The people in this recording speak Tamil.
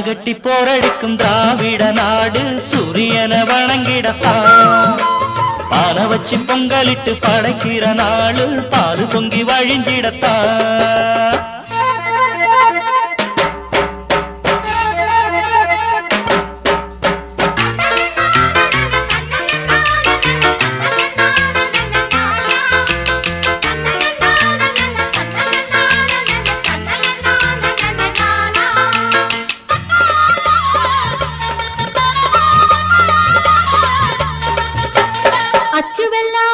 கட்டி போரடிக்கும் திராவிட நாடு சூரியனை வணங்கிடத்தான். பானை வச்சு பொங்கலிட்டு படைக்கிற நாடு பால் பொங்கி வழிஞ்சிடத்தான். அச்சு வெள்ளா